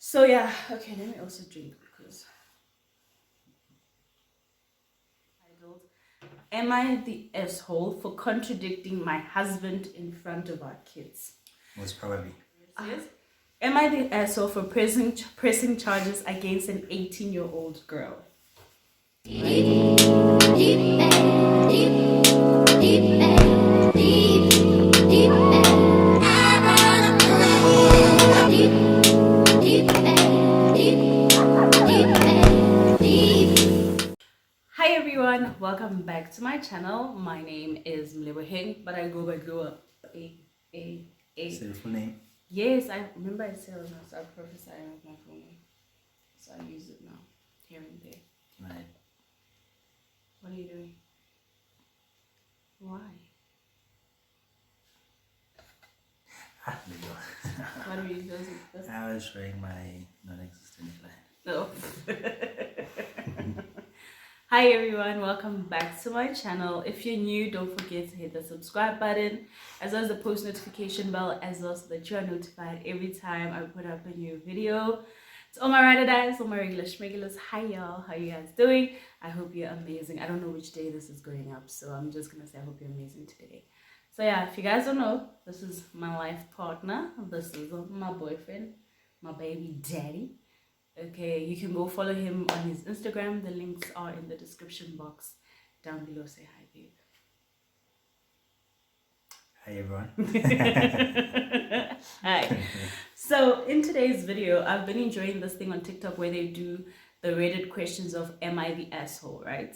So yeah, okay, let me also drink because titled, Am I the asshole for contradicting my husband in front of our kids? Most probably. Yes. Am I the asshole for pressing charges against an 18-year-old girl? Hi everyone, welcome back to my channel. My name is Mleboheng, but I go by Glow. Say your full name. Yes, I remember I said I was going to start prophesying with my full name. So I use it now, here and there. Right. What are you doing? Why? There you go. What are you doing? I was showing my non-existent line. No. Hi everyone, welcome back to my channel. If you're new, don't forget to hit the subscribe button as well as the post notification bell, as well so that you are notified every time I put up a new video. So all my ride or dies, all my regular schmegulars, hi y'all, how you guys doing? I hope you're amazing. I don't know which day this is going up, so I'm just gonna say I hope you're amazing today. So yeah, if you guys don't know, this is my life partner. This is my boyfriend, my baby daddy. Okay, you can go follow him on his Instagram. The links are in the description box down below. Say hi, babe. Hi everyone. Hi. So in today's video, I've been enjoying this thing on TikTok where they do the Reddit questions of am I the asshole, right?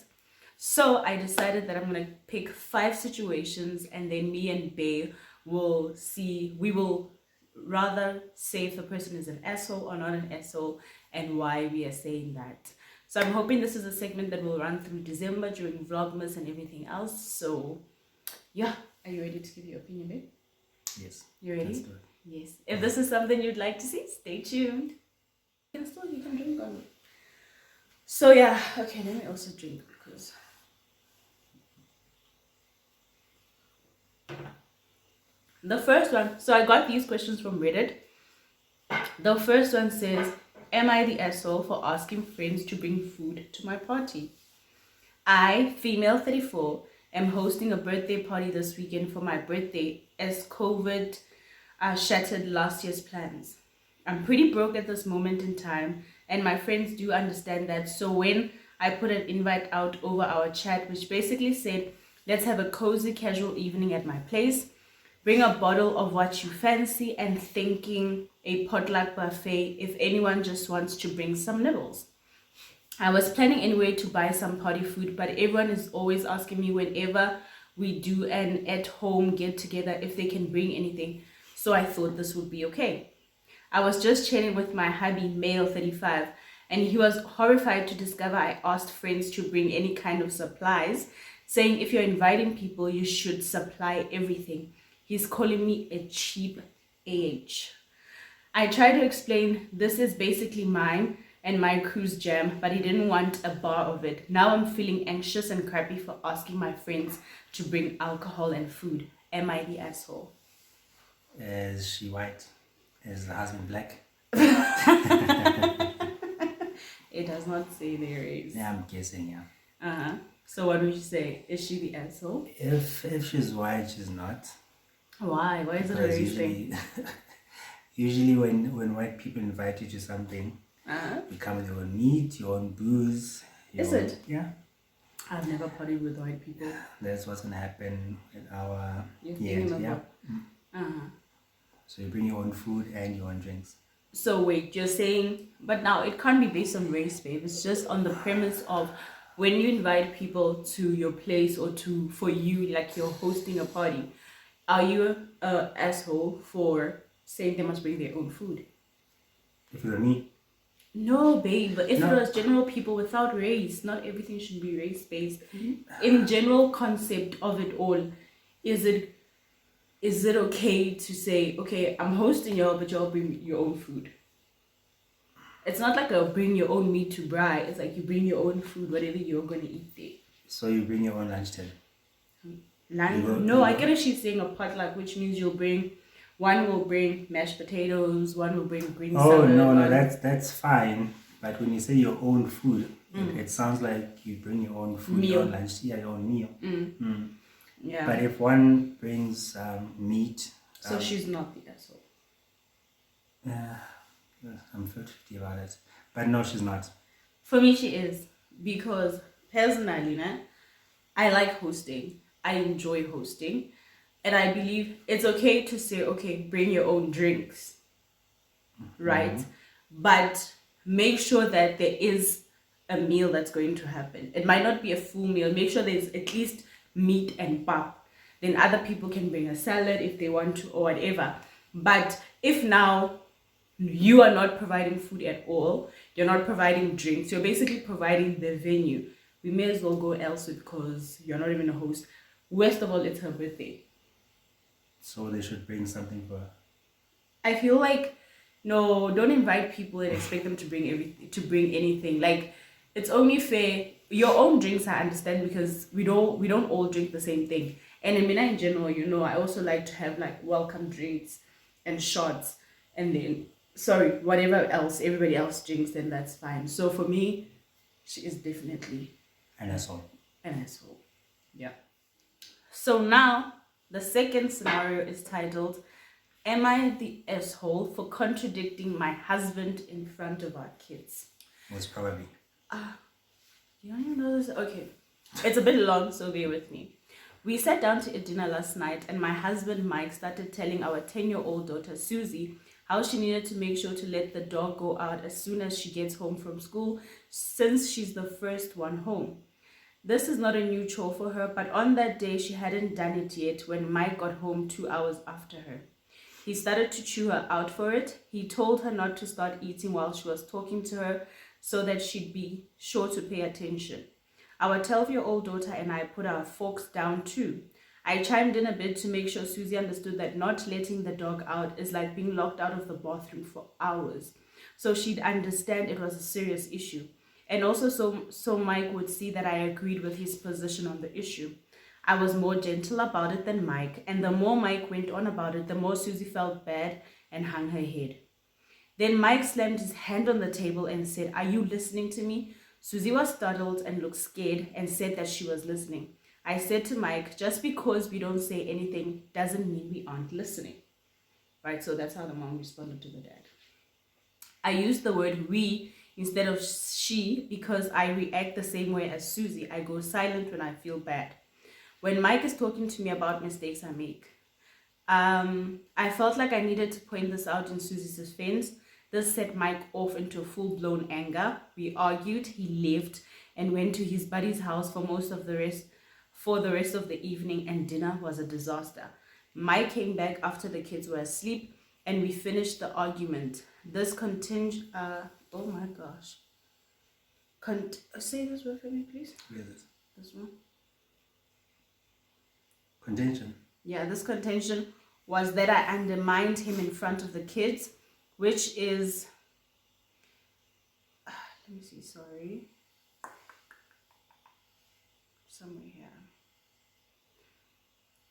So I decided that I'm gonna pick 5 situations, and then me and Bae will see, we will rather say if the person is an asshole or not an asshole and why we are saying that. So I'm hoping this is a segment that will run through December during Vlogmas and everything else. So yeah, are you ready to give your opinion, babe? Yes. You ready? Let's do it. Yes. If this is something you'd like to see, stay tuned. You can drink on me. So yeah, okay, let me also drink because the first one, so I got these questions from Reddit. The first one says, am I the asshole for asking friends to bring food to my party? I, female 34, am hosting a birthday party this weekend for my birthday as COVID shattered last year's plans. I'm pretty broke at this moment in time, and my friends do understand that. So when I put an invite out over our chat, which basically said, let's have a cozy casual evening at my place, bring a bottle of what you fancy, and thinking a potluck buffet if anyone just wants to bring some nibbles. I was planning anyway to buy some party food, but everyone is always asking me whenever we do an at-home get-together if they can bring anything, so I thought this would be okay. I was just chatting with my hubby, male 35, and he was horrified to discover I asked friends to bring any kind of supplies, saying if you're inviting people, you should supply everything. He's calling me a cheap AH. I tried to explain this is basically mine and my crew's jam, but he didn't want a bar of it. Now I'm feeling anxious and crappy for asking my friends to bring alcohol and food. Am I the asshole? Is she white? Is the husband black? It does not say their race. Yeah, I'm guessing, yeah. Uh-huh. So what would you say? Is she the asshole? If she's white, she's not. Why? Why is it a race thing? Usually when white people invite you to something, you come with your own meat, your own booze. Is it? Yeah. I've never partied with white people. That's what's gonna happen at our Yeah. Uh-huh. So you bring your own food and your own drinks. So wait, you're saying, but now it can't be based on race, babe. It's just on the premise of when you invite people to your place or for you, like you're hosting a party, are you an asshole for saying they must bring their own food? If you're me? No, babe. But if No. it was general people without race, not everything should be race-based. In general concept of it all, is it okay to say, okay, I'm hosting y'all, but y'all bring your own food? It's not like a bring your own meat to braai. It's like you bring your own food, whatever you're going to eat there. So you bring your own lunch then? No, I get it. She's saying a potluck, which means you'll bring One will bring mashed potatoes, one will bring green Oh, salad. no, that's fine. But when you say your own food, it sounds like you bring your own food, your own lunch, your own meal. Yeah. But if one brings meat... So she's not the asshole. I'm 50 about it. But no, she's not. For me, she is. Because personally, I like hosting. I enjoy hosting. And I believe it's okay to say, okay, bring your own drinks. Right? But make sure that there is a meal that's going to happen. It might not be a full meal. Make sure there's at least meat and pap. Then other people can bring a salad if they want to or whatever. But if now you are not providing food at all, you're not providing drinks, you're basically providing the venue, we may as well go elsewhere because you're not even a host. Worst of all, it's her birthday. So they should bring something for her. I feel like, no, don't invite people and expect them to bring anything. Like, it's only fair. Your own drinks, I understand, because we don't all drink the same thing. And in Mina in general, I also like to have like welcome drinks and shots, and then whatever else everybody else drinks, then that's fine. So for me, she is definitely an asshole. An asshole. Yeah. So now the second scenario is titled, "Am I the asshole for contradicting my husband in front of our kids?" Most probably. You don't even know this? Okay. It's a bit long, so bear with me. We sat down to eat dinner last night, and my husband Mike started telling our 10-year-old daughter Susie how she needed to make sure to let the dog go out as soon as she gets home from school, since she's the first one home. This is not a new chore for her, but on that day she hadn't done it yet when Mike got home 2 hours after her. He started to chew her out for it. He told her not to start eating while she was talking to her so that she'd be sure to pay attention. Our 12-year-old daughter and I put our forks down too. I chimed in a bit to make sure Susie understood that not letting the dog out is like being locked out of the bathroom for hours, so she'd understand it was a serious issue. And also so Mike would see that I agreed with his position on the issue. I was more gentle about it than Mike, and the more Mike went on about it, the more Susie felt bad and hung her head. Then Mike slammed his hand on the table and said, "Are you listening to me?" Susie was startled and looked scared and said that she was listening. I said to Mike, "Just because we don't say anything doesn't mean we aren't listening." Right, so that's how the mom responded to the dad. I used the word we instead of she because I react the same way as Susie. I go silent when I feel bad. When Mike is talking to me about mistakes I make, I felt like I needed to point this out in Susie's defense. This set Mike off into full-blown anger. We argued, he left, and went to his buddy's house for the rest of the evening, and dinner was a disaster. Mike came back after the kids were asleep, and we finished the argument. This oh my gosh. Say this word for me, please. Where is it? This one. Contention. Yeah, this contention was that I undermined him in front of the kids, which is, let me see, sorry, somewhere here,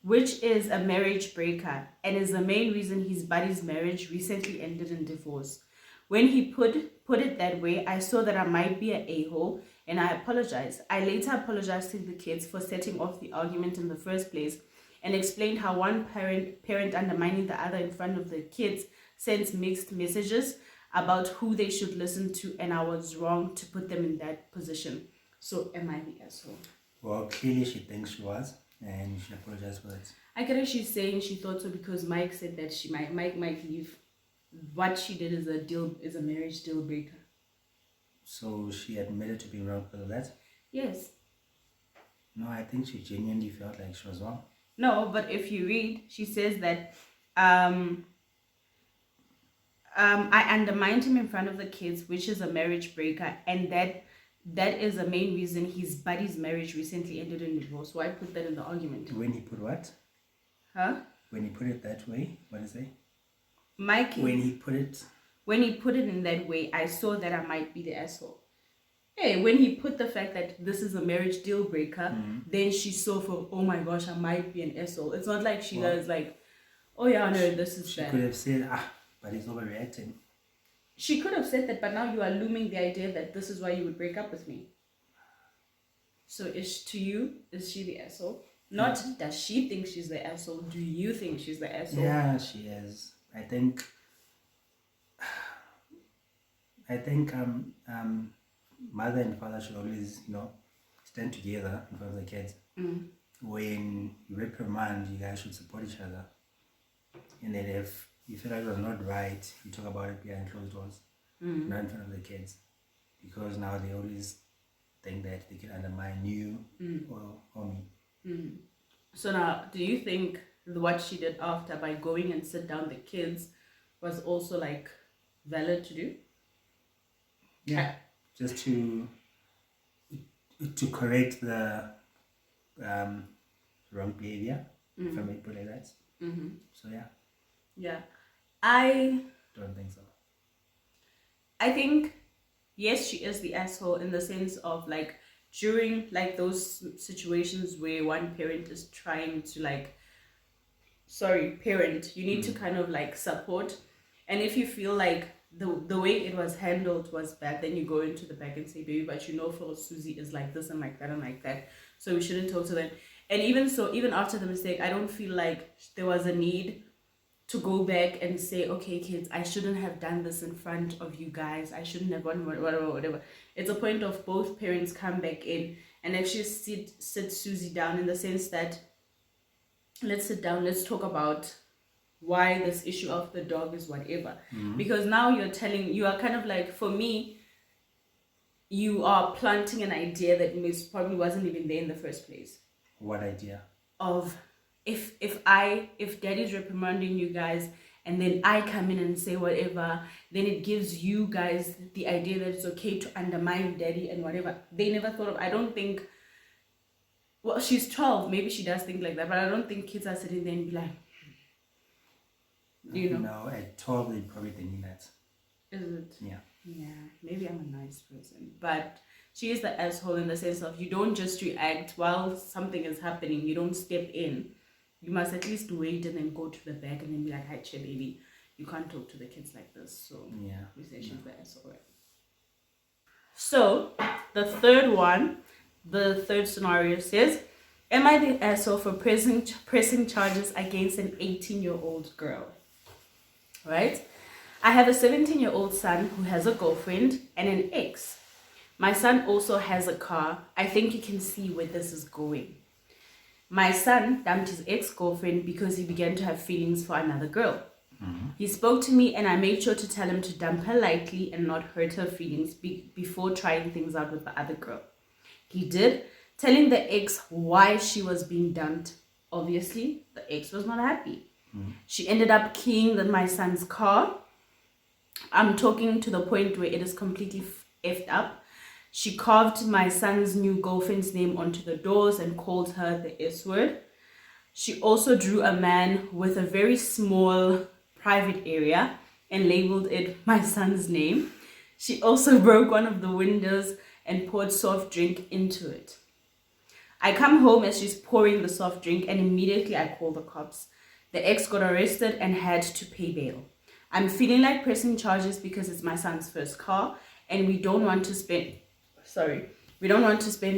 which is a marriage breaker and is the main reason his buddy's marriage recently ended in divorce. When he put it that way, I saw that I might be an a-hole, and I apologized. I later apologized to the kids for setting off the argument in the first place and explained how one parent undermining the other in front of the kids sends mixed messages about who they should listen to, and I was wrong to put them in that position. So am I the asshole? Well, clearly she thinks she was, and she apologized for it. I guess she's saying she thought so because Mike said that Mike might leave. What she did is a marriage deal breaker. So she admitted to being wrong because of that? Yes. No, I think she genuinely felt like she was wrong. No, but if you read, she says that I undermined him in front of the kids, which is a marriage breaker, and that is the main reason his buddy's marriage recently ended in divorce. So I put that in the argument. When he put what? Huh? When he put it that way, what did he say? Mike. When he put it in that way, I saw that I might be the asshole. Hey, when he put the fact that this is a marriage deal breaker, then she saw for, oh my gosh, I might be an asshole. It's not like she does like, oh yeah, no, this is She bad. could have said, but he's overreacting. She could have said that, but now you are looming the idea that this is why you would break up with me. So is she the asshole? Not does she think she's the asshole, do you think she's the asshole? Yeah, she is. I think mother and father should always, stand together in front of the kids. When you reprimand, you guys should support each other. And then if you feel like it was not right, you talk about it behind closed doors, not in front of the kids. Because now they always think that they can undermine you or me. So now, do you think what she did after by going and sit down the kids was also like valid to do? Yeah, just to correct the wrong behavior, if I may put it like that. So Yeah, I don't think so. I think yes, she is the asshole in the sense of like during like those situations where one parent is trying to parent, you need to kind of like support, and if you feel like the way it was handled was bad, then you go into the back and say, baby, but for Susie is like this and like that and like that, so we shouldn't talk to them. And even so, even after the mistake, I don't feel like there was a need to go back and say, okay, kids, I shouldn't have done this in front of you guys. I shouldn't have whatever. It's a point of both parents come back in and actually sit Susie down in the sense that let's sit down, let's talk about why this issue of the dog is whatever. Because now you are kind of like, for me, you are planting an idea that probably wasn't even there in the first place. What idea? Of if daddy's reprimanding you guys and then I come in and say whatever, then it gives you guys the idea that it's okay to undermine daddy and whatever. They never thought of, I don't think, well, she's 12, maybe she does think like that, but I don't think kids are sitting there and be like, No, at 12 they probably thinking that. Is it? Yeah, maybe I'm a nice person, but she is the asshole in the sense of you don't just react while something is happening, you don't step in. You must at least wait and then go to the back and then be like, hi, che, baby, you can't talk to the kids like this. So we say she's the asshole, right? So the third scenario says, am I the asshole for pressing charges against an 18-year-old girl? Right? I have a 17-year-old son who has a girlfriend and an ex. My son also has a car. I think you can see where this is going. My son dumped his ex-girlfriend because he began to have feelings for another girl. He spoke to me and I made sure to tell him to dump her lightly and not hurt her feelings before trying things out with the other girl. He did, telling the ex why she was being dumped. Obviously, the ex was not happy. She ended up keying my son's car. I'm talking to the point where it is completely effed up. She carved my son's new girlfriend's name onto the doors and called her the S word. She also drew a man with a very small private area and labeled it my son's name. She also broke one of the windows and poured soft drink into it. I come home as she's pouring the soft drink and immediately I call the cops. The ex got arrested and had to pay bail. I'm feeling like pressing charges because it's my son's first car and we don't want to spend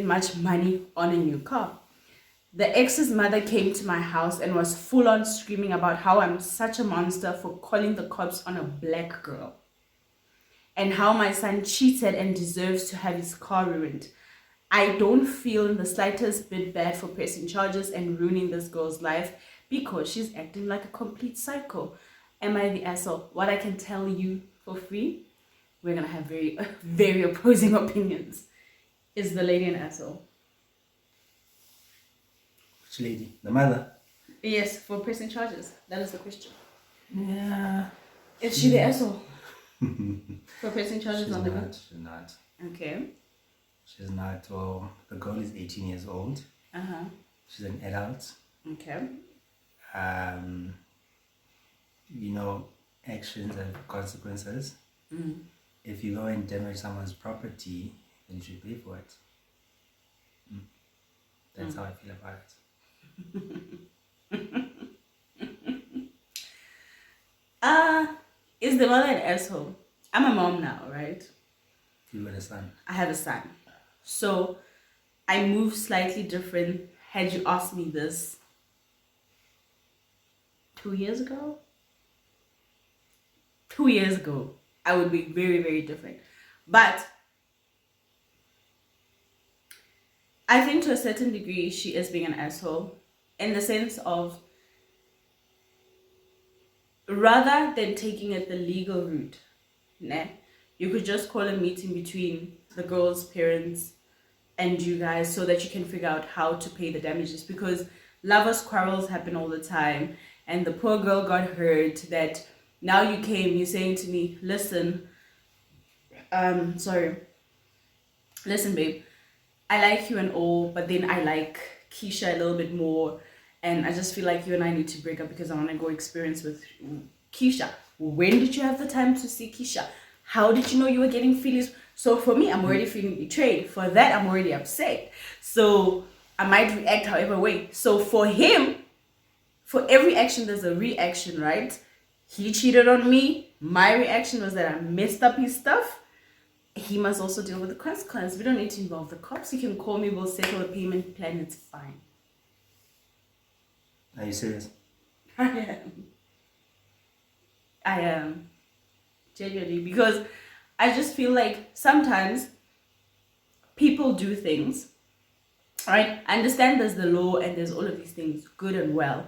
much money on a new car. The ex's mother came to my house and was full on screaming about how I'm such a monster for calling the cops on a black girl and how my son cheated and deserves to have his car ruined. I don't feel in the slightest bit bad for pressing charges and ruining this girl's life because she's acting like a complete psycho. Am I the asshole? What I can tell you for free, we're going to have very, very opposing opinions. Is the lady an asshole? Which lady? The mother? Yes, for pressing charges. That is the question. Yeah. Is she the asshole? For pressing charges on the girl? She's not. Okay. She's not. Well, the girl is 18 years old. She's an adult. Okay. Actions have consequences. If you go and damage someone's property, then you should pay for it. That's how I feel about it. Is the mother an asshole? I'm a mom now, right? You got a son. I have a son. So I move slightly different. Had you asked me this 2 years ago? 2 years ago, I would be very, very different. But I think to a certain degree, she is being an asshole in the sense of rather than taking it the legal route, nah, you could just call a meeting between the girl's parents and you guys so that you can figure out how to pay the damages, because lovers quarrels happen all the time, and the poor girl got hurt that now you're saying to me, listen, listen babe, I like you and all, but then I like Keisha a little bit more, and I just feel like you and I need to break up because I want to go experience with Keisha. When did you have the time to see Keisha? How did you know you were getting feelings? So for me, I'm already feeling betrayed. For that, I'm already upset. So I might react however way. So for him, for every action, there's a reaction, right? He cheated on me. My reaction was that I messed up his stuff. He must also deal with the consequence. We don't need to involve the cops. You can call me, we'll settle a payment plan, it's fine. Are you serious? I am. Genuinely. Because I just feel like sometimes people do things, right? I understand there's the law and there's all of these things, good and well.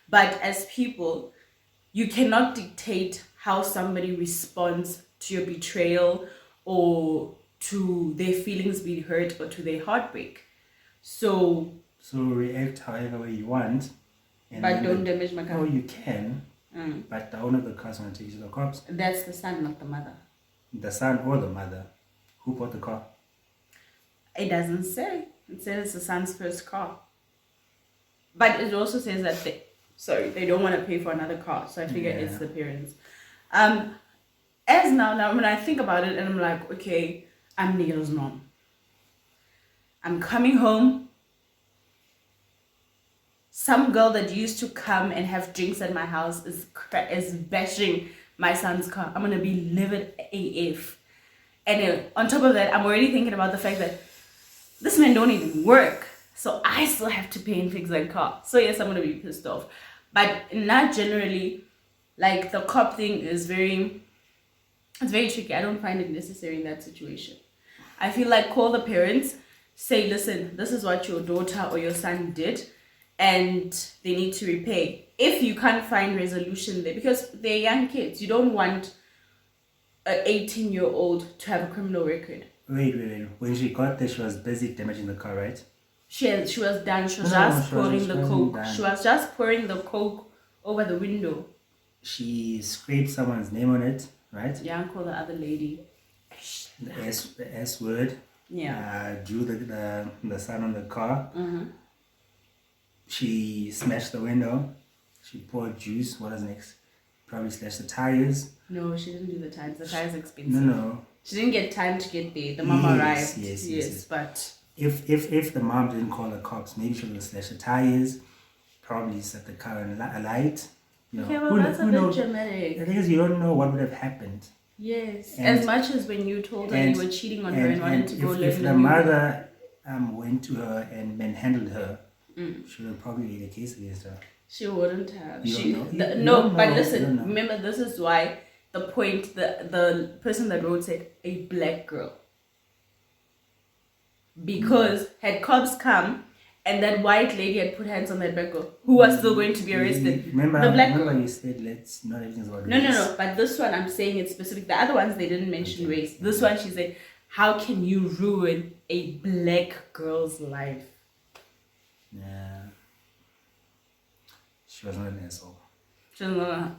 But as people, you cannot dictate how somebody responds to your betrayal or to their feelings being hurt or to their heartbreak. So react however way you want. But don't damage my car. Oh, you can. But the owner of the car is going to take you to the cops. That's the son, not the mother. The son or the mother? Who bought the car? It doesn't say. It says it's the son's first car. But it also says that they don't want to pay for another car. So I figure it's the parents. As now when I think about it and I'm like, okay, I'm Neil's mom. I'm coming home. Some girl that used to come and have drinks at my house is bashing my son's car. I'm gonna be livid AF. And on top of that, I'm already thinking about the fact that this man don't even work, so I still have to pay and fix that car. So yes, I'm gonna be pissed off. But not generally. Like the cop thing is very tricky. I don't find it necessary in that situation. I feel like call the parents, say, listen, this is what your daughter or your son did, and they need to repay. If you can't find resolution there, because they're young kids, you don't want an 18-year-old to have a criminal record. Wait. When she got there, she was busy damaging the car, right? She was done. She was just pouring the coke. She was just pouring the coke over the window. She scraped someone's name on it, right? Yeah, I'll call the other lady. The S word. Yeah. Drew the sun on the car. Mm-hmm. She smashed the window. She poured juice. What was next? Probably slashed the tires. No, she didn't do the tires. The tires are expensive. No. She didn't get time to get there. The mom arrived. Yes. But if the mom didn't call the cops, maybe she would have slashed the tires. Probably set the car alight. Okay, well, that's a bit dramatic. The thing is, you don't know what would have happened. Yes. As much as when you told her you were cheating on her and wanted to go live in if the mother went to her and manhandled her, she would have probably made a case against her. She wouldn't have. But listen, remember, this is why the point, the person that wrote said, a black girl. Because had cops come and that white lady had put hands on that black girl, who was still going to be arrested. Remember you said not everything's about race. No. But this one, I'm saying it's specific. The other ones, they didn't mention race. This one, she said, how can you ruin a black girl's life? Yeah. She was not an asshole.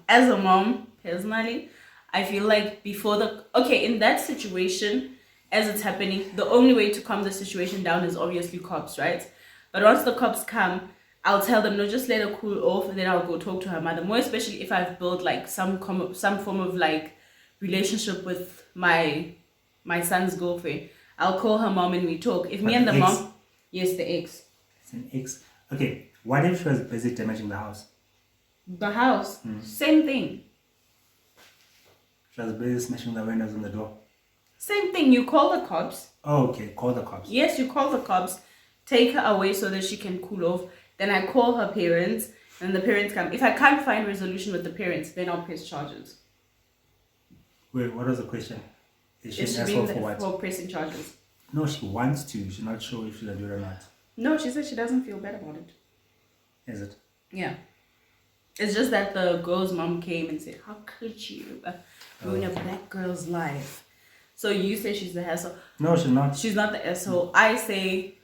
As a mom, personally, I feel like in that situation, as it's happening, the only way to calm the situation down is obviously cops, right? But once the cops come, I'll tell them, no, just let her cool off, and then I'll go talk to her mother. More especially if I've built like some form of like relationship with my son's girlfriend. I'll call her mom and we talk. If me and the mom, yes, the ex. It's an ex. Okay, what if she was busy damaging the house? The house, same thing. She was busy smashing the windows on the door. Same thing. You call the cops. Oh, okay. Call the cops. Yes, you call the cops. Take her away so that she can cool off. Then I call her parents, and the parents come. If I can't find resolution with the parents, then I'll press charges. Wait, what was the question? Is she Is an she asshole being for what? for pressing charges? No, she wants to. She's not sure if she'll do it or not. No, she said she doesn't feel bad about it. Is it? Yeah. It's just that the girl's mom came and said, how could you ruin a black girl's life? So you say she's the asshole. No, she's not. She's not the asshole. I say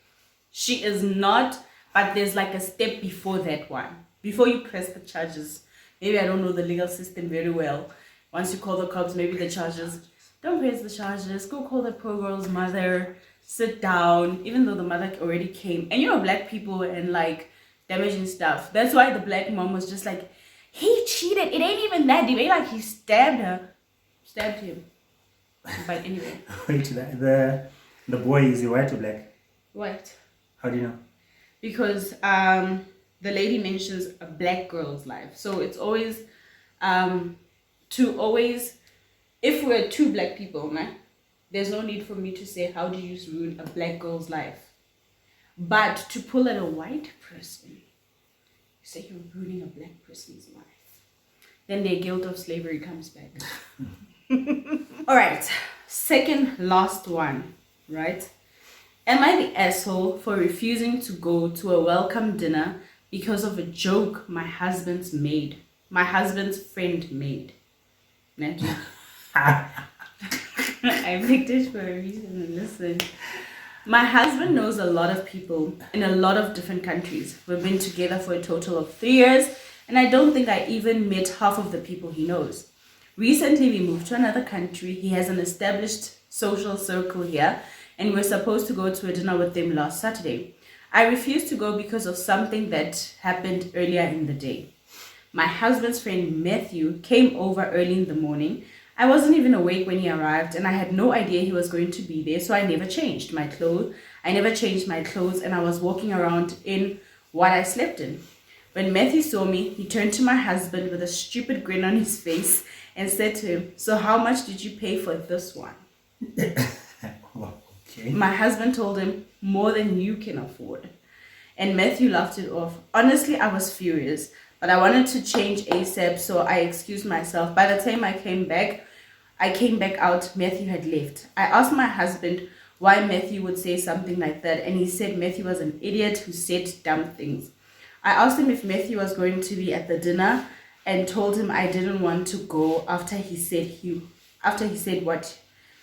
she is not, but there's like a step before that one. Before you press the charges. Maybe I don't know the legal system very well. Once you call the cops, maybe the charges. Don't press the charges. Go call the poor girl's mother. Sit down. Even though the mother already came. And you know, black people and like damaging stuff. That's why the black mom was just like, he cheated. It ain't even that deep. It ain't like he stabbed her. Stabbed him. But anyway. Wait, the boy, is he white or black? White. How do you know? Because the lady mentions a black girl's life. So it's always if we're two black people, man, there's no need for me to say how do you ruin a black girl's life. But to pull at a white person, you say you're ruining a black person's life. Then their guilt of slavery comes back. All right, second last one, right? Am I the asshole for refusing to go to a welcome dinner because of a joke my husband's friend made? I picked it for a reason. Listen, my husband knows a lot of people in a lot of different countries. We've been together for a total of 3 years, and I don't think I even met half of the people he knows. Recently, we moved to another country. He has an established social circle here, and we're supposed to go to a dinner with them last Saturday. I refused to go because of something that happened earlier in the day. My husband's friend Matthew came over early in the morning. I wasn't even awake when he arrived, and I had no idea he was going to be there, so I never changed my clothes. And I was walking around in what I slept in. When Matthew saw me, he turned to my husband with a stupid grin on his face and said to him, "So how much did you pay for this one?" Okay. My husband told him, "More than you can afford." And Matthew laughed it off. Honestly, I was furious, but I wanted to change ASAP, so I excused myself. By the time I came back out, Matthew had left. I asked my husband why Matthew would say something like that, and he said Matthew was an idiot who said dumb things. I asked him if Matthew was going to be at the dinner and told him I didn't want to go after he said what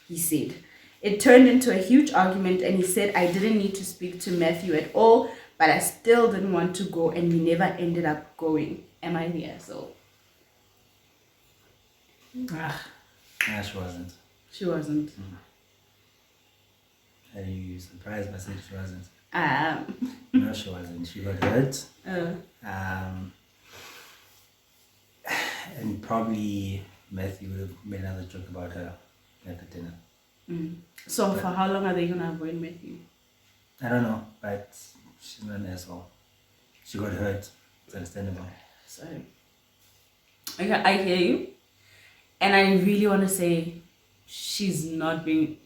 he said. It turned into a huge argument, and he said I didn't need to speak to Matthew at all, but I still didn't want to go, and we never ended up going. Am I the asshole? Nah, she wasn't. She wasn't. Are you surprised by saying she wasn't? Um. No, she wasn't. She got hurt. And probably Matthew would have made another joke about her at the dinner. So for how long are they gonna avoid Matthew? I don't know, but she's not an asshole. She got hurt. It's understandable. Sorry. Okay, I hear you. And I really want to say she's not being...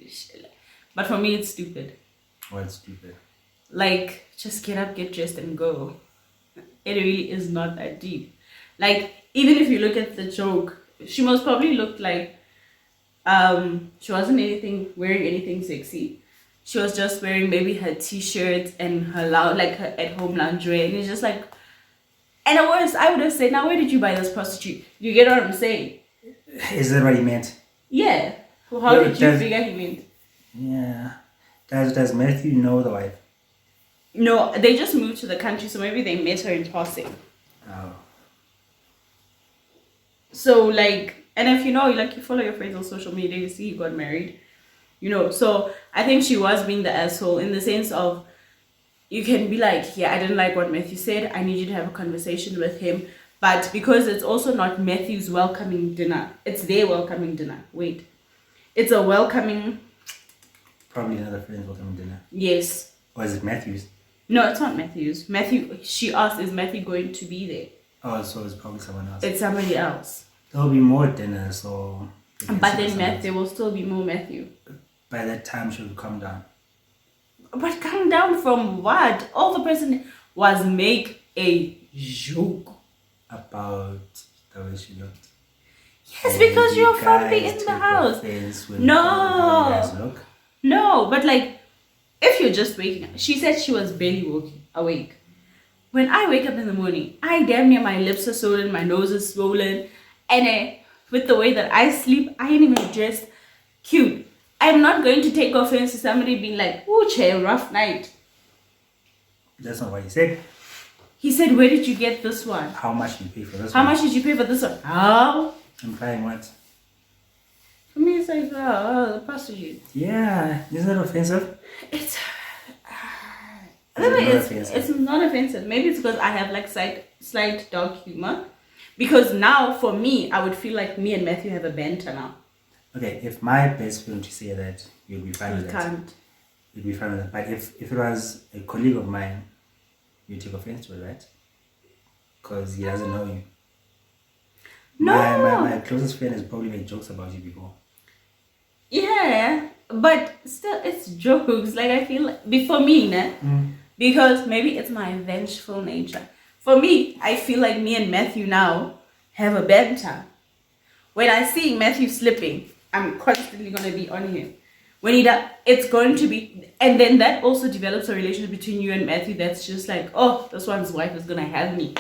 But for me, it's stupid. What's stupid? Like, just get up, get dressed, and go. It really is not that deep. Like, even if you look at the joke, she most probably looked like... she wasn't wearing anything sexy. She was just wearing maybe her t-shirt and her her at-home lingerie, and it's just like, and at worst, I would have said, now where did you buy this prostitute? You get what I'm saying? Is that what he meant? Yeah. Well, how did you figure he meant? Yeah. Does Matthew know the wife? No, they just moved to the country, so maybe they met her in passing. Oh. So and if you follow your friends on social media, you see he got married. So I think she was being the asshole in the sense of, you can be like, yeah, I didn't like what Matthew said. I need you to have a conversation with him. But because it's also not Matthew's welcoming dinner, it's their welcoming dinner. Wait. It's a welcoming... Probably another friend's welcoming dinner. Yes. Or is it Matthew's? No, it's not Matthew's. She asked, is Matthew going to be there? Oh, so it's probably someone else. It's somebody else. There'll be more dinners, so But then there will still be more Matthew. By that time, she'll calm down. But calm down from what? All the person was make a joke about the way she looked. Yes, because you're family in the house. No, but like, if you're just waking up, she said she was barely awake. When I wake up in the morning, I damn near my lips are swollen, my nose is swollen, and with the way that I sleep, I ain't even dressed cute. I'm not going to take offense to somebody being like, "Ooh, che, rough night." That's not what he said. He said, "Where did you get this one? How much did you pay for this one? How much did you pay for this one?" How? Implying what? For me, it's like, the prostitute. Yeah, isn't that offensive? It's not offensive. Maybe it's because I have like slight dark humor. Because now, for me, I would feel like me and Matthew have a banter now. Okay, if my best friend to say that, you'll be fine with that. Can't. You'll be fine with that. But if it was a colleague of mine, you take offense to it, right? Because he doesn't know you. No. My closest friend has probably made jokes about you before. Yeah, but still, it's jokes. Like, I feel like, for me, because maybe it's my vengeful nature. For me, I feel like me and Matthew now have a banter. When I see Matthew slipping, I'm constantly going to be on him. When he does, it's going to be, and then that also develops a relationship between you and Matthew that's just like, oh, this one's wife is going to have me.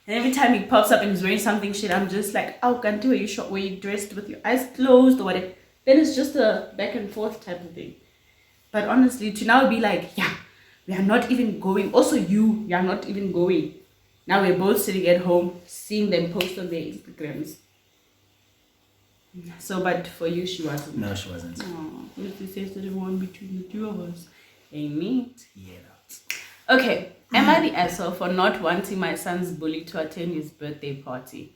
And every time he pops up and he's wearing something shit, I'm just like, oh, Kanti, were you dressed with your eyes closed or whatever? Then it's just a back and forth type of thing. But honestly, to now be like, yeah, we are not even going. Also, you are not even going. Now we're both sitting at home, seeing them post on their Instagrams. So, but for you, she wasn't. No, she wasn't. Oh, Mr. says that one between the two of us. Ain't me. Yeah. Okay. Am I the asshole for not wanting my son's bully to attend his birthday party?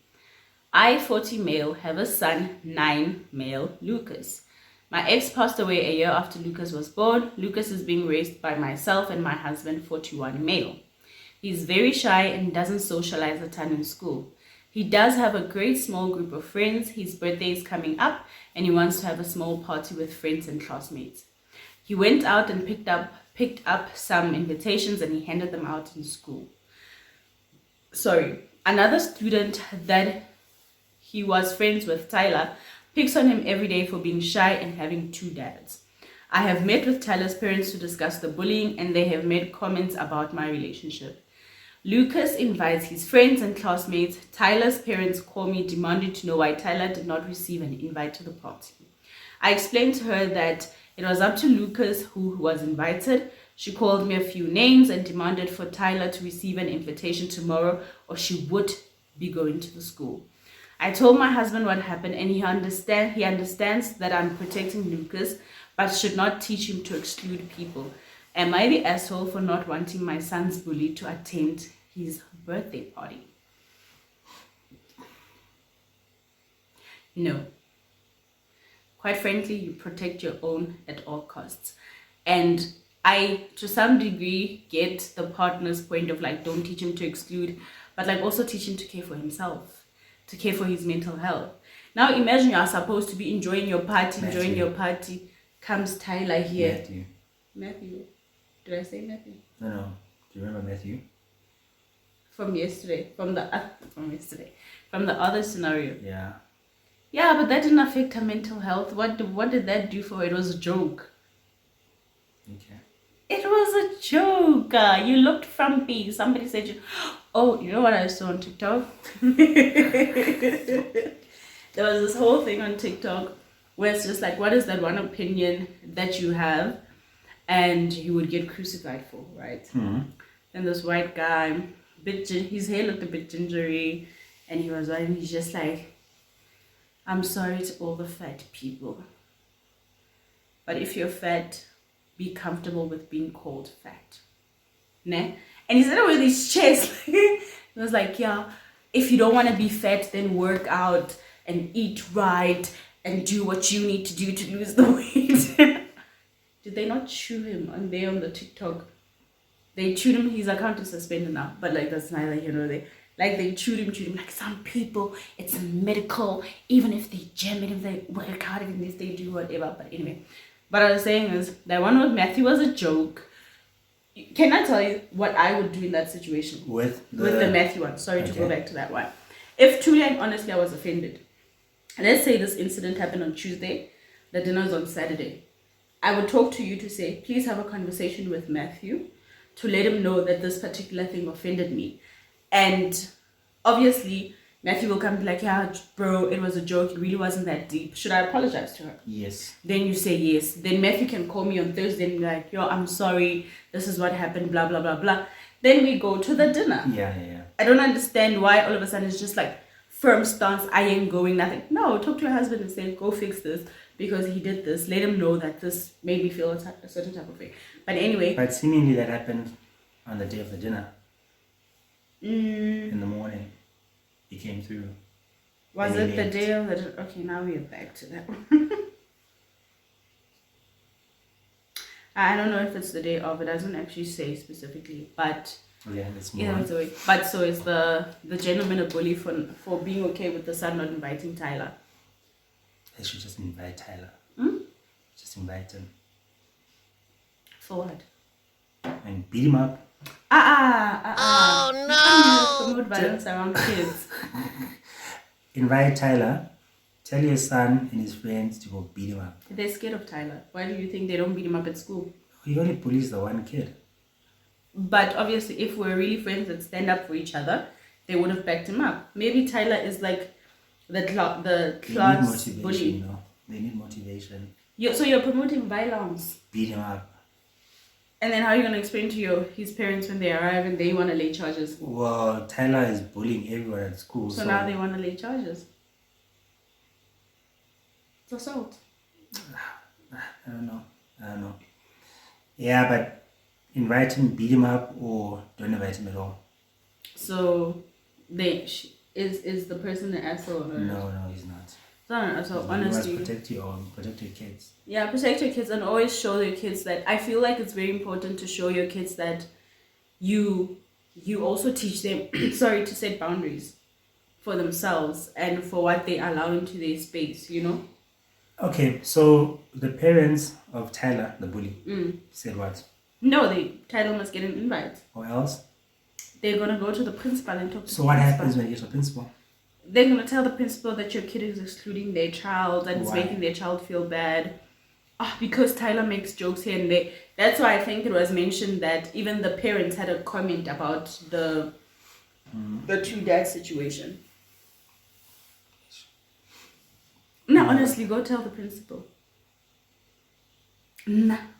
I, 40 male, have a son, 9 male, Lucas. My ex passed away a year after Lucas was born. Lucas is being raised by myself and my husband, 41 male. He's very shy and doesn't socialize a ton in school. He does have a great small group of friends. His birthday is coming up and he wants to have a small party with friends and classmates. He went out and picked up some invitations and he handed them out in school. Another student that he was friends with, Tyler, picks on him every day for being shy and having 2 dads. I have met with Tyler's parents to discuss the bullying and they have made comments about my relationship. Lucas invites his friends and classmates. Tyler's parents call me demanding to know why Tyler did not receive an invite to the party. I explained to her that it was up to Lucas who was invited. She called me a few names and demanded for Tyler to receive an invitation tomorrow or she would be going to the school. I told my husband what happened and he understands that I'm protecting Lucas but should not teach him to exclude people. Am I the asshole for not wanting my son's bully to attend his birthday party? No. Quite frankly, you protect your own at all costs. And I, to some degree, get the partner's point of like, don't teach him to exclude, but like also teach him to care for himself, to care for his mental health. Now imagine you are supposed to be enjoying your party, comes Tyler here. Matthew. Did I say Matthew? No. Do you remember Matthew? From the other scenario. Yeah. Yeah, but that didn't affect her mental health. What did that do for her? It was a joke. Okay. It was a joke. You looked frumpy. Somebody said oh, you know what I saw on TikTok? There was this whole thing on TikTok where it's just like, what is that one opinion that you have and you would get crucified for, right? Mm-hmm. Then this white guy, his hair looked a bit gingery, and he was white, and he's just like, I'm sorry to all the fat people, but if you're fat, be comfortable with being called fat. Ne? And he said it with his chest. He was like, yeah, if you don't want to be fat, then work out and eat right and do what you need to do to lose the weight. Did they not chew him on the TikTok? They chewed him. His account is suspended now, but like that's neither here nor there. Like they chewed him. Like some people, it's medical, even if they jam it, if they work out, even if they do whatever. But anyway, what I was saying is that one with Matthew was a joke. Can I tell you what I would do in that situation? With the Matthew one. Sorry to go back to that one. If truly and honestly I was offended, let's say this incident happened on Tuesday, the dinner is on Saturday. I would talk to you to say, please have a conversation with Matthew to let him know that this particular thing offended me. And obviously, Matthew will come and be like, yeah, bro, it was a joke. It really wasn't that deep. Should I apologize to her? Yes. Then you say yes. Then Matthew can call me on Thursday and be like, yo, I'm sorry. This is what happened, blah, blah, blah, blah. Then we go to the dinner. Yeah. I don't understand why all of a sudden it's just like firm stance, I ain't going, nothing. No, talk to your husband and say, go fix this because he did this. Let him know that this made me feel a certain type of way. But anyway. But seemingly that happened on the day of the dinner. In the morning. He came through. Was it the day of the dinner? Okay, now we're back to that one. I don't know if it's the day of. It doesn't actually say specifically, but yeah, that's more. Yeah, but so is the gentleman a bully for being okay with the son not inviting Tyler? They should just invite Tyler. Just invite him. For what? And beat him up. Oh no! You promote violence around kids. Invite Tyler. Tell your son and his friends to go beat him up. They're scared of Tyler. Why do you think they don't beat him up at school? He only bullies the one kid. But obviously, if we're really friends that stand up for each other, they would have backed him up. Maybe Tyler is like the class bully. You know? They need motivation. So you're promoting violence. Beat him up. And then how are you going to explain to his parents when they arrive and they want to lay charges? Well, Tyler is bullying everyone at school. So now they want to lay charges. It's assault. I don't know. Yeah, but invite him, beat him up, or don't invite him at all. So, is the person an asshole? Or no, he's not. It's not an asshole, honestly. You must protect your own, protect your kids. Yeah, protect your kids and always show your kids that. I feel like it's very important to show your kids that you also teach them, to set boundaries for themselves and for what they allow into their space, you know? Okay, so the parents of Tyler, the bully, said what? No, Tyler must get an invite. Or else? They're going to go to the principal and talk to So what happens when you get to the principal? They're going to tell the principal that your kid is excluding their child and it's making their child feel bad. Because Tyler makes jokes here and there. That's why I think it was mentioned that even the parents had a comment about the two dads situation. No, honestly, go tell the principal.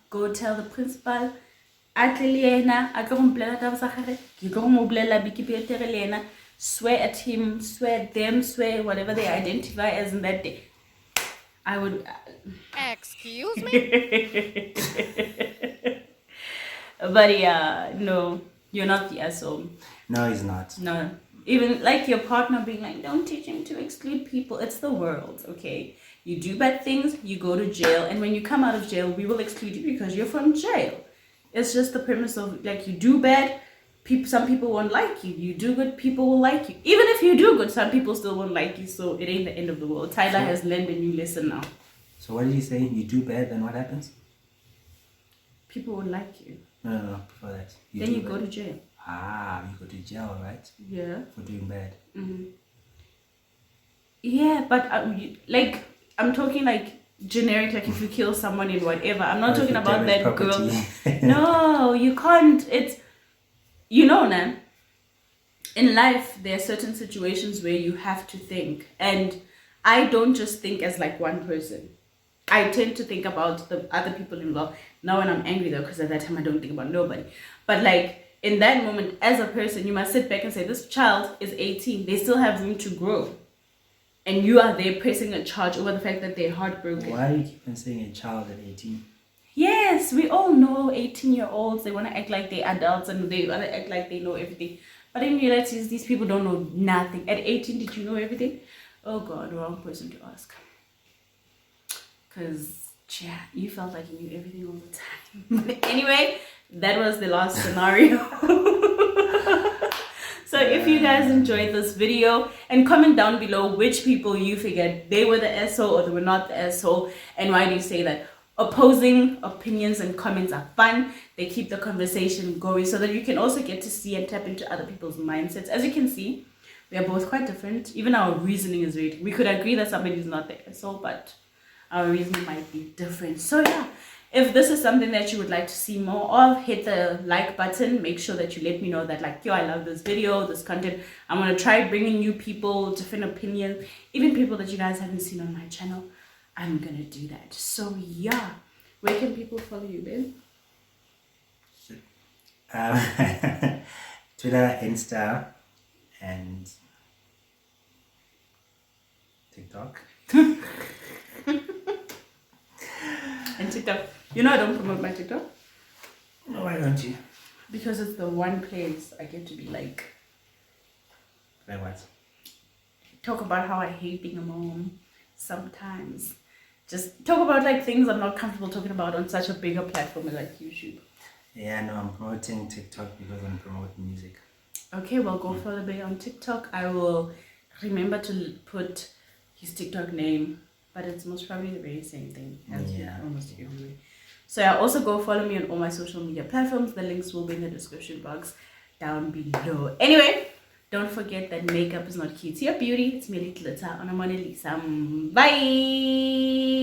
Go tell the principal. Swear at him, swear at them, swear whatever they identify as in that day. I would. Excuse me? But yeah, no, you're not the asshole. No, he's not. No. Even like your partner being like, don't teach him to exclude people. It's the world, okay? You do bad things, you go to jail. And when you come out of jail, we will exclude you because you're from jail. It's just the premise of like you do bad, some people won't like you. You do good, people will like you. Even if you do good, some people still won't like you. So it ain't the end of the world. Tyler has learned a new lesson now. So what did he say? You do bad, then what happens? People will like you. No, before that. Then you go to jail. You go to jail, right? Yeah. For doing bad. Mm-hmm. Yeah, but I'm talking like generic, like if you kill someone in whatever. I'm not talking about that property. Girl. No, you can't. It's, Nan, in life, there are certain situations where you have to think. And I don't just think as like one person. I tend to think about the other people involved. Now when I'm angry though, because at that time I don't think about nobody. But like in that moment, as a person, you must sit back and say, this child is 18. They still have room to grow. And you are there pressing a charge over the fact that they're heartbroken. Why do you keep on saying a child at 18? Yes, we all know 18-year-olds. They want to act like they're adults and they want to act like they know everything. But in reality, these people don't know nothing. At 18, did you know everything? Oh God, wrong person to ask. Because, you felt like you knew everything all the time. But anyway, that was the last scenario. So if you guys enjoyed this video, and comment down below which people you figured they were the asshole or they were not the asshole, and why do you say that. Opposing opinions and comments are fun. They keep the conversation going so that you can also get to see and tap into other people's mindsets. As you can see, we are both quite different. Even our reasoning is very, we could agree that somebody is not the asshole, but our reasoning might be different. So yeah, if this is something that you would like to see more of, hit the like button. Make sure that you let me know that like, yo, I love this video, this content. I'm going to try bringing you people, different opinions, even people that you guys haven't seen on my channel. I'm going to do that. So yeah, where can people follow you, Ben? Twitter, Insta, and TikTok. And TikTok. You know I don't promote my TikTok? No, why don't you? Because it's the one place I get to be like what? Talk about how I hate being a mom sometimes. Just talk about like things I'm not comfortable talking about on such a bigger platform like YouTube. Yeah, no, I'm promoting TikTok because I'm promoting music. Okay, well, go follow Ben on TikTok. I will remember to put his TikTok name, but it's most probably the very same thing as almost everywhere. So yeah, also go follow me on all my social media platforms. The links will be in the description box down below. Anyway, don't forget that makeup is not key to your beauty. It's merely glitter on a Mona Lisa. Bye!